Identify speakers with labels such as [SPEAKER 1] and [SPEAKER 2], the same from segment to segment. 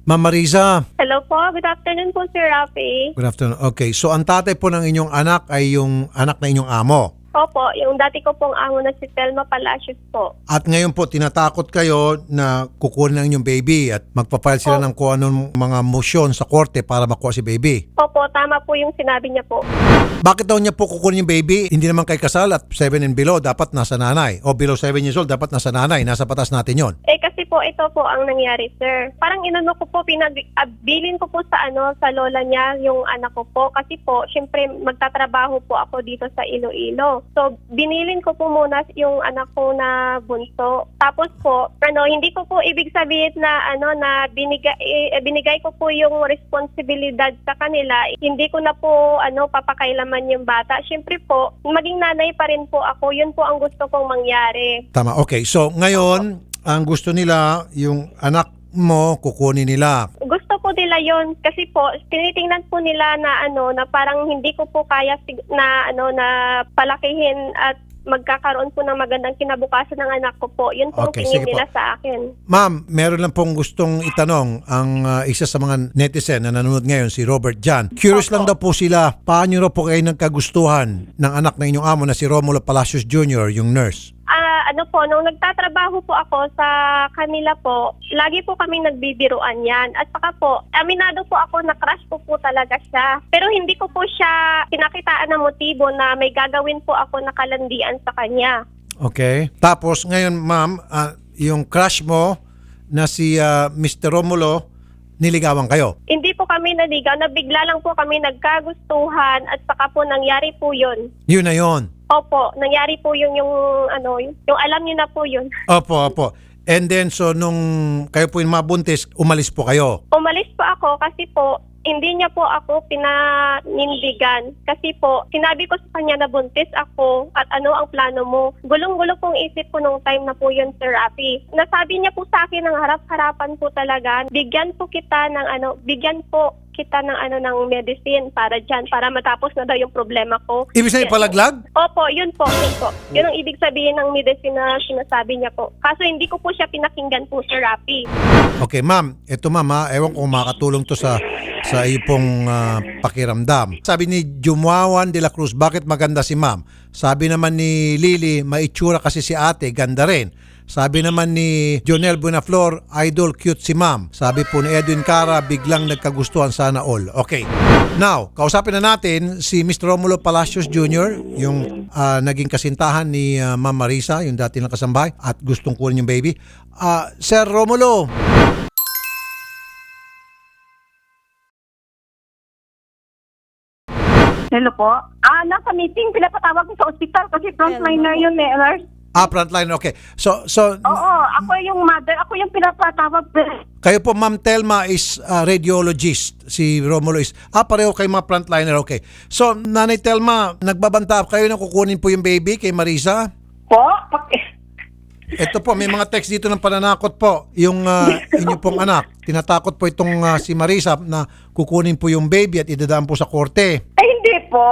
[SPEAKER 1] Ma'am Marisa,
[SPEAKER 2] Hello po, good afternoon po, Sir Rafi.
[SPEAKER 1] good afternoon. Okay, so ang tatay po ng inyong anak ay yung anak na inyong amo.
[SPEAKER 2] Opo, yung dati ko pong amo na si Telma Palacios po.
[SPEAKER 1] At ngayon po, tinatakot kayo na kukunin ang inyong baby at magpapile sila ng kung anong mga motion sa korte para makuha si baby.
[SPEAKER 2] Opo, tama po yung sinabi niya po.
[SPEAKER 1] Bakit daw niya po kukunin yung baby? Hindi naman kay kasal at 7 and below, dapat nasa nanay. O below 7 years old, dapat nasa nanay. Nasa batas natin yon.
[SPEAKER 2] Kasi po, ito po ang nangyari, sir. Parang inano ko po, bilin ko po sa sa lola niya yung anak ko po. Kasi po, syempre, magtatrabaho po ako dito sa Iloilo. So, binilin ko po muna yung anak ko na bunso. Tapos po, hindi ko po ibig sabihin na na binigay ko po yung responsibilidad sa kanila. Hindi ko na po papakailaman yung bata. Syempre po, maging nanay pa rin po ako. Yun po ang gusto kong mangyari.
[SPEAKER 1] Tama, okay. So ngayon, ang gusto nila, yung anak mo, kukunin nila.
[SPEAKER 2] Gusto po nila yon kasi po tinitingnan po nila na na parang hindi ko po kaya na palakihin at magkakaroon po ng magandang kinabukasan ng anak ko po. Yun po ang
[SPEAKER 1] Okay,
[SPEAKER 2] tingin
[SPEAKER 1] sige
[SPEAKER 2] nila
[SPEAKER 1] po.
[SPEAKER 2] sa akin.
[SPEAKER 1] Ma'am, meron lang pong gustong itanong ang isa sa mga netizen na nanonood ngayon, si Robert Jan. Curious lang daw po sila, paano raw po kayo nagkagustuhan ng anak na inyong amo na si Romulo Palacios Jr., yung nurse?
[SPEAKER 2] Nung nagtatrabaho po ako sa kanila po, lagi po kami nagbibiruan yan. At saka po, aminado po ako na crush ko po talaga siya. Pero hindi ko po siya pinakitaan ng motibo na may gagawin po ako na kalandian sa kanya.
[SPEAKER 1] Okay. Tapos ngayon, ma'am, yung crush mo na si Mr. Romulo, niligawan kayo?
[SPEAKER 2] Hindi po kami naligaw, nabigla lang po kami nagkagustuhan at saka po nangyari po yun.
[SPEAKER 1] Yun na yun.
[SPEAKER 2] Opo, nangyari po yung alam niyo na po yun.
[SPEAKER 1] Opo, opo. And then, so nung kayo po yung mabuntis, umalis po kayo?
[SPEAKER 2] Umalis po ako kasi po, hindi niya po ako pinanindigan. Kasi po, sinabi ko sa kanya na buntis ako at ano ang plano mo. Gulong-gulo pong isip ko nung time na po yun, Sir Rafi. Nasabi niya po sa akin ng harap-harapan po talaga, bigyan po kita ng medicine para dyan, para matapos na daw yung problema ko.
[SPEAKER 1] Ibig sabihin palaglag?
[SPEAKER 2] Opo, yun po. Yun ang ibig sabihin ng medicine na sinasabi niya po. Kaso hindi ko po siya pinakinggan po, Sir Rafi.
[SPEAKER 1] Okay, ma'am. Ito, ma'am, ewan ko kung makakatulong to sa iyo pong pakiramdam. Sabi ni Jumuawan de la Cruz, bakit maganda si ma'am? Sabi naman ni Lily, maitsura kasi si ate, ganda rin. Sabi naman ni Jonel Buenaflor, idol, cute si ma'am. Sabi po ni Edwin Cara, biglang nagkagustuhan, sana all. Okay. Now, kausapin na natin si Mr. Romulo Palacios Jr., yung naging kasintahan ni Ma'am Marisa, yung dati ng kasambahay, at gustong kunin yung baby. Sir Romulo.
[SPEAKER 3] Hello po. Nasa meeting, pinapatawag ko sa ospital kasi frontliner yun eh, nurse.
[SPEAKER 1] Frontline, okay. So
[SPEAKER 3] Oo, ako yung mother, ako yung pinapatawag.
[SPEAKER 1] kayo po, Ma'am Telma, is radiologist. Si Romulo is, pareho kayo mga frontliner, okay. So, Nanay Telma, nagbabanta kayo na kukunin po yung baby kay Marisa?
[SPEAKER 3] Po?
[SPEAKER 1] Ito po, may mga text dito ng pananakot po. Yung inyo pong anak, tinatakot po itong si Marisa na kukunin po yung baby at idadaan po sa korte.
[SPEAKER 3] Ay, hindi po.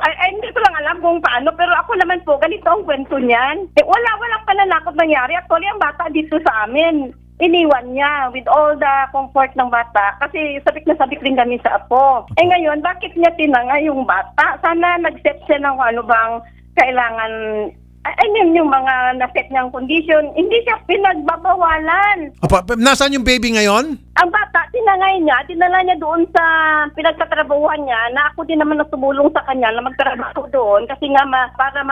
[SPEAKER 3] Ay, hindi ko lang alam kung paano, pero ako naman po, ganito ang kwento niyan. Walang pananakot nangyari. Actually, ang bata dito sa amin, iniwan niya with all the comfort ng bata kasi sabik na sabik rin kami sa apo. Ngayon, bakit niya tinanga yung bata? Sana nag-set siya ng ano bang kailangan. Yung mga na-set niyang condition, hindi siya pinagbabawalan.
[SPEAKER 1] Nasaan yung baby ngayon?
[SPEAKER 3] Ang bata, dinala niya doon sa pinagtatrabahuhan niya na ako din naman tumulong sa kanya na magtrabaho doon kasi nga para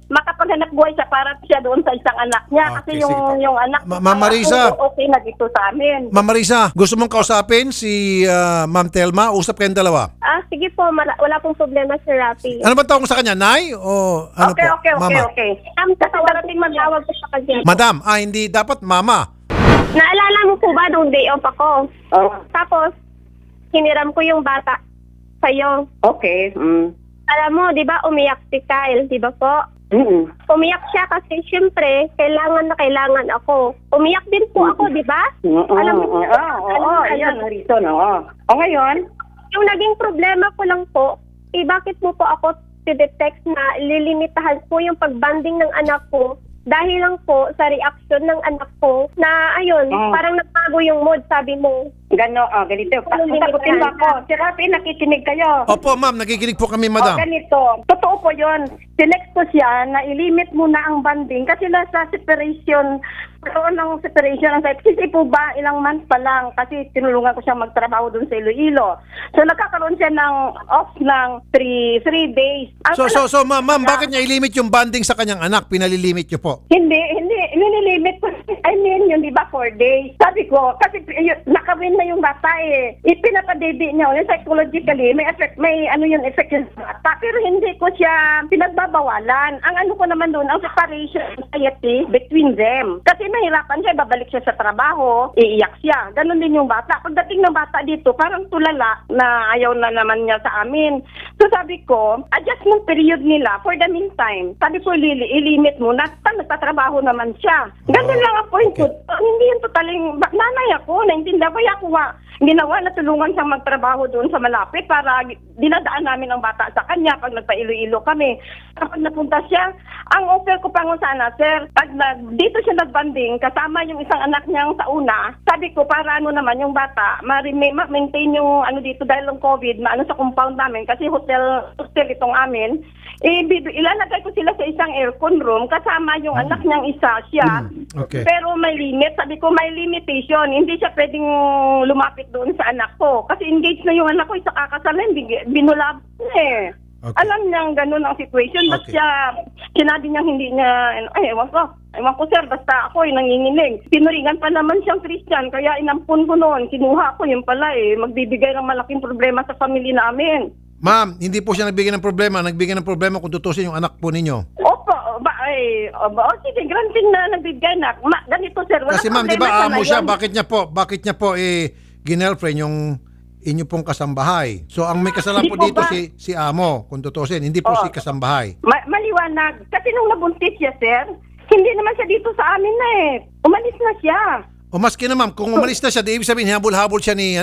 [SPEAKER 3] makapaghanap buhay siya para siya doon sa isang anak niya.
[SPEAKER 1] Okay,
[SPEAKER 3] Kasi yung anak
[SPEAKER 1] Ma'am Marisa.
[SPEAKER 3] okay na dito sa amin.
[SPEAKER 1] Ma'am Marisa, gusto mong kausapin si Ma'am Telma? Usap kayong dalawa.
[SPEAKER 2] Sige po, wala pong problema, Sir Rafi.
[SPEAKER 1] Ano ba tawag mo sa kanya? Nay? O ano
[SPEAKER 3] Okay.
[SPEAKER 1] po? Mama?
[SPEAKER 2] Kasi darating matawag ko sa kanya.
[SPEAKER 1] Madam, hindi dapat mama.
[SPEAKER 2] Naalala mo po ba nung day off ako? Tapos, hiniram ko yung bata sa'yo.
[SPEAKER 3] Okay.
[SPEAKER 2] Alam mo, di ba umiyak si Kyle, di ba po? Umiyak siya kasi syempre, kailangan na kailangan ako. Umiyak din po ako, di ba? Alam mo,
[SPEAKER 3] yan ang reason. O ngayon?
[SPEAKER 2] Yung naging problema ko lang po, bakit mo po ako detect na lilimitahan po yung pagbanding ng anak ko Dahil lang po sa reaction ng anak ko na ayun, parang nagbago yung mood, sabi mo.
[SPEAKER 3] Ganito. Sagutin mo ako. Si Rafi, nakikinig kayo.
[SPEAKER 1] Opo, ma'am, nakikinig po kami, madam.
[SPEAKER 3] Ganito. Totoo po yun. Sinext ko siya na ilimit muna ang banding kasi nasa separation, karoon ng separation ang site. Kasi po ba, ilang months pa lang kasi tinulungan ko siya magtrabaho doon sa Iloilo. So nagkakaroon siya ng off ng 3 days.
[SPEAKER 1] So, ma'am, bakit niya ilimit yung banding sa kanyang anak? Pinalilimit niyo po.
[SPEAKER 3] Hindi, nililimit ko. I mean, yun, di ba, 4 days. Sabi ko, kasi nakawin na yung bata eh. Ipinapadede niya ulit psychologically, may effect, effect yung bata. Pero hindi ko siya pinagbabawalan. Ang ano ko naman doon, ang separation anxiety between them. Kasi nahirapan siya, babalik siya sa trabaho, iiyak siya. Ganon din yung bata. Pagdating ng bata dito, parang tulala na ayaw na naman niya sa amin. So sabi ko, adjustment period nila for the meantime. Sabi ko, ilimit mo na, nagtatrabaho naman siya. Ganun lang ang point ko. Hindi yung totaling, nanay ako, naintindihan ko, ginawa na tulungan siyang magtrabaho doon sa malapit para dinadaan namin ang bata sa kanya pag nagpa-Iloilo kami. Kapag napunta siya, ang offer ko pa sana, sir, pag dito siya nagbanding, kasama yung isang anak niyang sa una, sabi ko, para naman yung bata, ma-maintain yung dito dahil ng COVID, sa compound namin, kasi hotel itong amin, ilalagay ko sila sa isang aircon room, kasama yung anak niyang isa siya.
[SPEAKER 1] Okay.
[SPEAKER 3] Pero may limit. Sabi ko, may limitation. Hindi siya pwedeng lumapit doon sa anak ko. Kasi engaged na yung anak ko, isa kakasalan, binulab eh.
[SPEAKER 1] Okay.
[SPEAKER 3] Alam niyang ganun ang situation. Ba't
[SPEAKER 1] Okay.
[SPEAKER 3] siya, sinabi niya hindi niya, ewan ko sir, basta ako nanginginig. Pinuringan pa naman siyang Christian, kaya inampun ko noon. Kinuha ko, yun pala magbibigay ng malaking problema sa pamilya namin.
[SPEAKER 1] Ma'am, hindi po siya nagbigay ng problema. Nagbigay ng problema kung tutusin yung anak po ninyo.
[SPEAKER 3] Opo, sige, granting na nagbigay na. Ganito sir, wala
[SPEAKER 1] Kasi ma'am, di
[SPEAKER 3] problema
[SPEAKER 1] ba amo
[SPEAKER 3] na
[SPEAKER 1] siya?
[SPEAKER 3] yun.
[SPEAKER 1] Bakit niya po ginirlfriend yung inyo pong kasambahay? So ang may kasalanan
[SPEAKER 3] Hindi
[SPEAKER 1] po
[SPEAKER 3] po
[SPEAKER 1] dito
[SPEAKER 3] ba?
[SPEAKER 1] si amo, kung tutusin. Hindi po si kasambahay.
[SPEAKER 3] Maliwanag. Kasi nung nabuntis siya sir, hindi naman siya dito sa amin na umalis na siya.
[SPEAKER 1] O maski na ma'am, kung umalis na siya, di ibig sabihin, habol-habol siya ni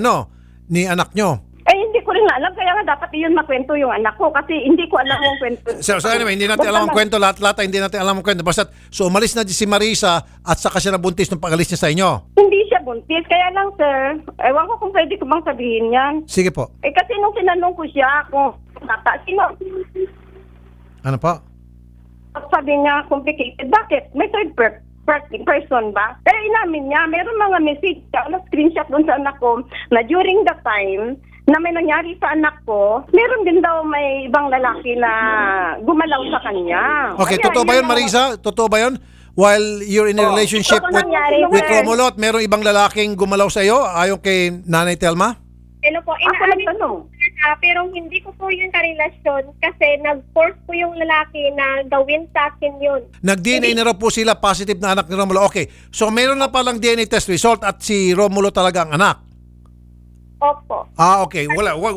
[SPEAKER 1] anak nyo.
[SPEAKER 3] Hindi ko rin alam. Kaya nga dapat iyon makwento yung anak ko. Kasi hindi ko alam yung kwento.
[SPEAKER 1] So anyway, hindi natin alam ang kwento. Lahat hindi natin alam ang kwento. Basta, so umalis na si Marisa at saka siya nabuntis nung pag-alis niya sa inyo.
[SPEAKER 3] Hindi siya buntis. Kaya lang sir, ewan ko kung pwede ko bang sabihin yan.
[SPEAKER 1] Sige po.
[SPEAKER 3] Kasi nung sinanong ko siya kung bata,
[SPEAKER 1] Ano po?
[SPEAKER 3] sabi niya complicated. Bakit? May third person ba? Kaya inamin niya, meron mga message siya, screenshot doon sa anak ko na during the time na may nangyari sa anak ko, meron din daw may ibang lalaki na gumalaw sa kanya.
[SPEAKER 1] Okay,
[SPEAKER 3] Kaya
[SPEAKER 1] totoo ba yun,
[SPEAKER 3] ang-
[SPEAKER 1] Marisa? Totoo ba yun? While you're in a relationship
[SPEAKER 3] totoo
[SPEAKER 1] with
[SPEAKER 3] nangyari, sir.
[SPEAKER 1] Romulo at merong ibang lalaking gumalaw sa iyo ayon kay Nanay Telma?
[SPEAKER 2] Hello po,
[SPEAKER 3] Ako nagtanong.
[SPEAKER 2] pero hindi ko po yun karelasyon kasi nag-force po yung lalaki na gawin sa akin yun.
[SPEAKER 1] Nag-DNA na raw po sila, positive na anak ni Romulo. Okay, so meron na palang DNA test result at si Romulo talaga ang anak.
[SPEAKER 2] Opo.
[SPEAKER 1] Okay.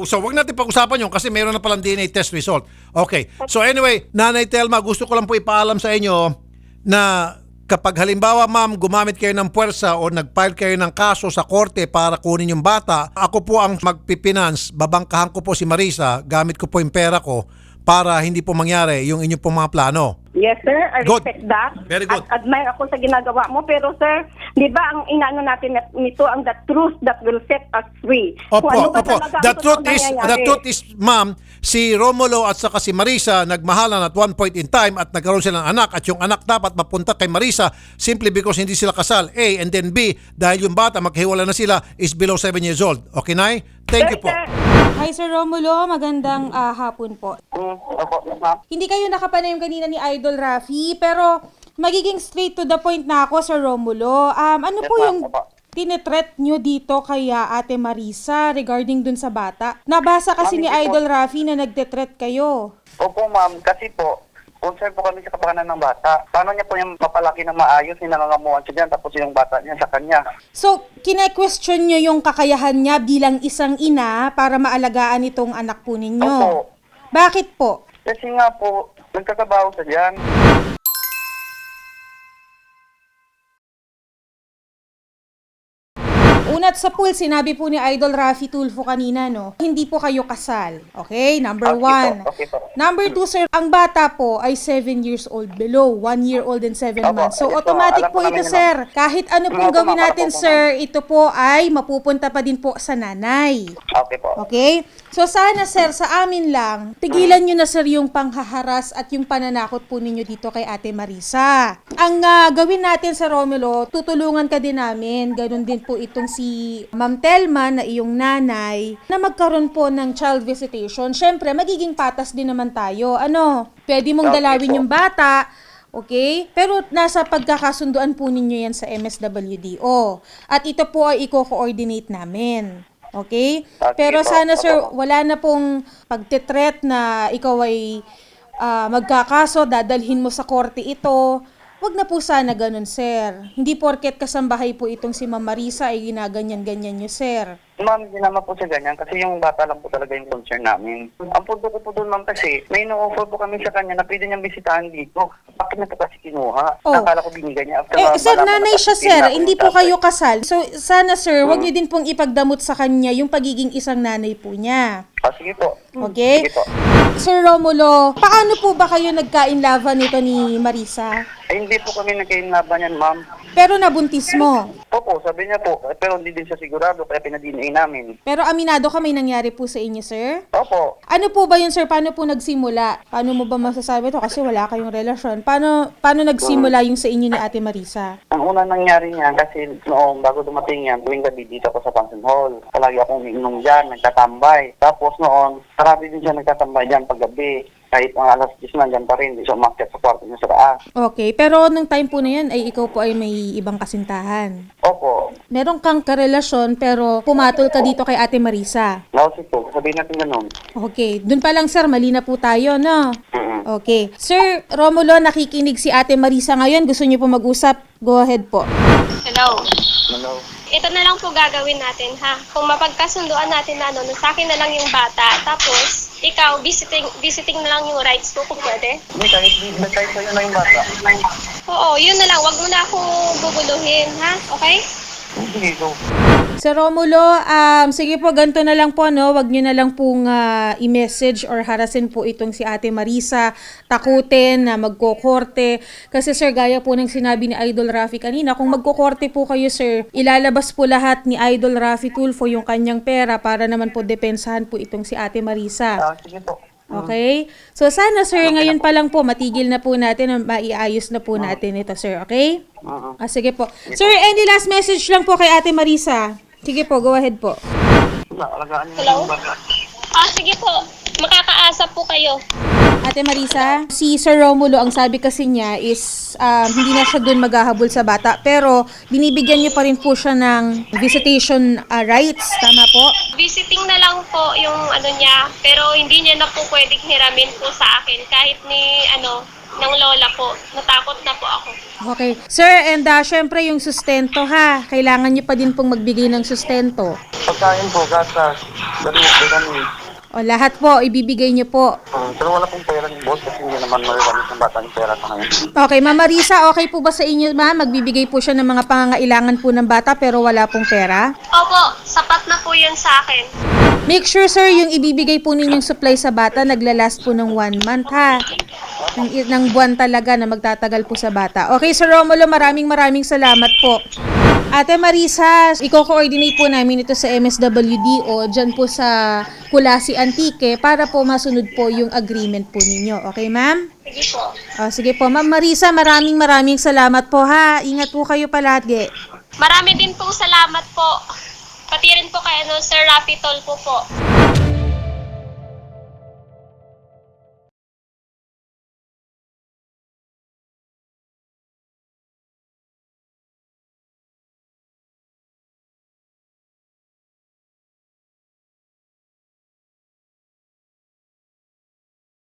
[SPEAKER 1] So, wag natin pag-usapan yun kasi meron na palang DNA test result. Okay. So, anyway, Nanay Telma, gusto ko lang po ipaalam sa inyo na kapag halimbawa, ma'am, gumamit kayo ng puwersa o nag-file kayo ng kaso sa korte para kunin yung bata, ako po ang magpipinance, babangkahan ko po si Marisa, gamit ko po yung pera ko para hindi po mangyari yung inyong pong mga plano.
[SPEAKER 3] Yes, sir. I
[SPEAKER 1] Good.
[SPEAKER 3] respect that.
[SPEAKER 1] Very good.
[SPEAKER 3] At admire ako sa ginagawa mo. Pero, sir, di ba ang inaano natin nito ang the truth that will set us free.
[SPEAKER 1] Opo,
[SPEAKER 3] Kung ano ba
[SPEAKER 1] opo.
[SPEAKER 3] talaga ang
[SPEAKER 1] The
[SPEAKER 3] totoong
[SPEAKER 1] truth is, ma'am, si Romulo at saka si Marisa nagmahalan at one point in time at nagkaroon sila ng anak at yung anak dapat mapunta kay Marisa simply because hindi sila kasal. A, and then B, dahil yung bata maghiwala na sila is below 7 years old. Okay, Nay? Thank you po.
[SPEAKER 4] Hi Sir Romulo, magandang hapon po.
[SPEAKER 3] Opo, ma'am.
[SPEAKER 4] Hindi kayo nakapanayam kanina ni Idol Rafi, pero magiging straight to the point na ako, Sir Romulo. Ano po yung tinetreat nyo dito kay Ate Marisa regarding dun sa bata? Nabasa kasi ni Idol Rafi na nagtetreat kayo.
[SPEAKER 5] Opo ma'am, kasi po, concern po kami sa kapakanan ng bata. Paano niya po yung mapalaki ng maayos, yung nangangamuhan siya dyan, tapos yung bata niya sa kanya.
[SPEAKER 4] So, kine-question nyo yung kakayahan niya bilang isang ina para maalagaan itong anak po ninyo.
[SPEAKER 5] Opo.
[SPEAKER 4] Bakit po?
[SPEAKER 5] Kasi nga po, nagtatrabaho siya dyan.
[SPEAKER 4] Una at sa pool, sinabi po ni Idol Raffy Tulfo kanina, no, hindi po kayo kasal. Okay? Number one.
[SPEAKER 5] Okay po.
[SPEAKER 4] Number two, sir, ang bata po ay 7 years old below, 1 year old and 7
[SPEAKER 5] Opo,
[SPEAKER 4] months. So,
[SPEAKER 5] yes po.
[SPEAKER 4] automatic
[SPEAKER 5] Alam
[SPEAKER 4] po
[SPEAKER 5] po namin
[SPEAKER 4] ito,
[SPEAKER 5] yun,
[SPEAKER 4] sir. Kahit ano pong
[SPEAKER 5] Opo,
[SPEAKER 4] gawin
[SPEAKER 5] ma'am.
[SPEAKER 4] natin,
[SPEAKER 5] Opo,
[SPEAKER 4] sir, ito po ay mapupunta pa din po sa nanay.
[SPEAKER 5] Okay po.
[SPEAKER 4] Okay? So, sana, sir, sa amin lang, tigilan nyo na, sir, yung panghaharas at yung pananakot po ninyo dito kay Ate Marisa. Ang gawin natin sa Romulo, tutulungan ka din namin. Ganon din po itong si Ma'am Telma na iyong nanay na magkaroon po ng child visitation. Syempre, magiging patas din naman tayo. Ano? Pwede mong
[SPEAKER 5] Okay
[SPEAKER 4] dalawin
[SPEAKER 5] po.
[SPEAKER 4] yung bata. Okay? Pero nasa pagkakasunduan po ninyo yan sa MSWDO. At ito po ay i-coordinate namin. Okay?
[SPEAKER 5] Okay
[SPEAKER 4] Pero
[SPEAKER 5] po.
[SPEAKER 4] sana, sir,
[SPEAKER 5] Opo.
[SPEAKER 4] wala na pong pagtitreat na ikaw ay magkakaso, dadalhin mo sa korte ito. Wag na po sana ganun, sir. Hindi porket kasambahay po itong si Ma'am Marisa ay ginaganyan-ganyan nyo, sir.
[SPEAKER 5] Ma'am, hindi naman po sa ganyan kasi yung bata lang po talaga yung concern namin. Ang punto ko po doon, ma'am, kasi may ino-offer po kami sa kanya na pwede niyang bisitahan dito. Bakit na po kasi kinuha?
[SPEAKER 4] Oh.
[SPEAKER 5] Akala ko binigay niya. After
[SPEAKER 4] Sir,
[SPEAKER 5] malaman
[SPEAKER 4] nanay
[SPEAKER 5] na
[SPEAKER 4] siya,
[SPEAKER 5] kasi
[SPEAKER 4] sir.
[SPEAKER 5] na ako
[SPEAKER 4] Hindi
[SPEAKER 5] yung
[SPEAKER 4] po
[SPEAKER 5] tatay.
[SPEAKER 4] kayo kasal. So, sana, sir, wag niyo din pong ipagdamot sa kanya yung pagiging isang nanay po niya.
[SPEAKER 5] Sige po.
[SPEAKER 4] Okay?
[SPEAKER 5] Sige po.
[SPEAKER 4] Sir Romulo, paano po ba kayo nagkainlaban nito ni Marisa?
[SPEAKER 5] Hindi po kami nagkainlaban yan, ma'am.
[SPEAKER 4] Pero nabuntis mo.
[SPEAKER 5] Opo, sabi niya po. Pero hindi din siya sigurado kaya pinadinay namin.
[SPEAKER 4] Pero aminado ka may nangyari po sa inyo, sir?
[SPEAKER 5] Opo.
[SPEAKER 4] Ano po ba yun, sir? Paano po nagsimula? Paano mo ba masasabi ito? Kasi wala kayong relasyon. Paano nagsimula yung sa inyo ni Ate Marisa?
[SPEAKER 5] Ang una nangyari niya kasi noong bago dumating yan, tuwing gabi dito ako sa function hall. Palagi akong umiinom dyan, nagtatambay. Tapos noon, marami din siya nagtatambay dyan paggabi. Kahit mga alas 10 na dyan pa rin, di siya umakyat sa kwarto niya sa taas.
[SPEAKER 4] Okay, pero nung time po na yan, ay ikaw po ay may ibang kasintahan.
[SPEAKER 5] Opo.
[SPEAKER 4] Meron kang karelasyon pero pumatol ka dito kay Ate Marisa.
[SPEAKER 5] Nausin po, sabihin natin ganun.
[SPEAKER 4] Okay, dun pa lang, sir, mali na po tayo, no?
[SPEAKER 5] Mm-mm.
[SPEAKER 4] Okay. Sir Romulo, nakikinig si Ate Marisa ngayon. Gusto niyo po mag-usap? Go ahead po.
[SPEAKER 2] Hello.
[SPEAKER 5] Hello.
[SPEAKER 2] Ito na lang po gagawin natin, ha? Kung mapagkasunduan natin na na sa akin na lang yung bata, tapos ikaw, visiting na lang yung rights ko kung pwede.
[SPEAKER 5] Hindi, kahit sa'yo na yung bata.
[SPEAKER 2] Oo, yun na lang. Wag mo na akong guguluhin, ha? Okay?
[SPEAKER 5] Hindi, go.
[SPEAKER 4] Sir Romulo, sige po, ganito na lang po, no? Wag nyo na lang pong i-message or harasin po itong si Ate Marisa, takutin na magkokorte. Kasi sir, gaya po ng sinabi ni Idol Raffy kanina, kung magkokorte po kayo, sir, ilalabas po lahat ni Idol Raffy Tulfo yung kanyang pera para naman po depensahan po itong si Ate Marisa.
[SPEAKER 5] Sige po.
[SPEAKER 4] Okay? So sana, sir, ngayon pa lang po, matigil na po natin, maiayos na po natin ito, sir. Okay? Sige po. Sir, any last message lang po kay Ate Marisa? Sige po, go ahead po.
[SPEAKER 5] Alagaan niyo
[SPEAKER 2] Hello?
[SPEAKER 5] yung bata.
[SPEAKER 2] Sige po. Makakaasa po kayo.
[SPEAKER 4] Ate Marisa, si Sir Romulo, ang sabi kasi niya is hindi na siya doon maghahabol sa bata, pero binibigyan niyo pa rin po siya ng visitation rights. Tama po?
[SPEAKER 2] Visiting na lang po yung ano niya, pero hindi niya na po pwedeng hiramin po sa akin kahit ni ng lola ko. Natakot na po ako.
[SPEAKER 4] Okay. Sir, and syempre yung sustento ha. Kailangan niyo pa din pong magbigay ng sustento.
[SPEAKER 5] Pagkain po, gatas. Ganun po kami.
[SPEAKER 4] O lahat po, ibibigay niyo po.
[SPEAKER 5] Pero wala pong pera ng boss kasi hindi naman mariwalis ng bata ng pera sa ngayon.
[SPEAKER 4] Okay, Ma'am Marisa, okay po ba sa inyo, ma'am? Magbibigay po siya ng mga pangangailangan po ng bata pero wala pong pera?
[SPEAKER 2] Opo, sapat na po yun sa akin.
[SPEAKER 4] Make sure, sir, yung ibibigay po ninyong supply sa bata, naglalast po ng 1 month, ha? Ng buwan talaga na magtatagal po sa bata. Okay, Sir Romulo, maraming salamat po. Ate Marisa, i-coordinate po namin ito sa MSWDO, dyan po sa Kulasi Antique, para po masunod po yung agreement po ninyo. Okay, ma'am?
[SPEAKER 2] Sige po.
[SPEAKER 4] Sige po, Ma'am Marisa, maraming salamat po, ha? Ingat po kayo palagi.
[SPEAKER 2] Marami din pong salamat po. Pati rin po kay Sir Raffy Tulfo po.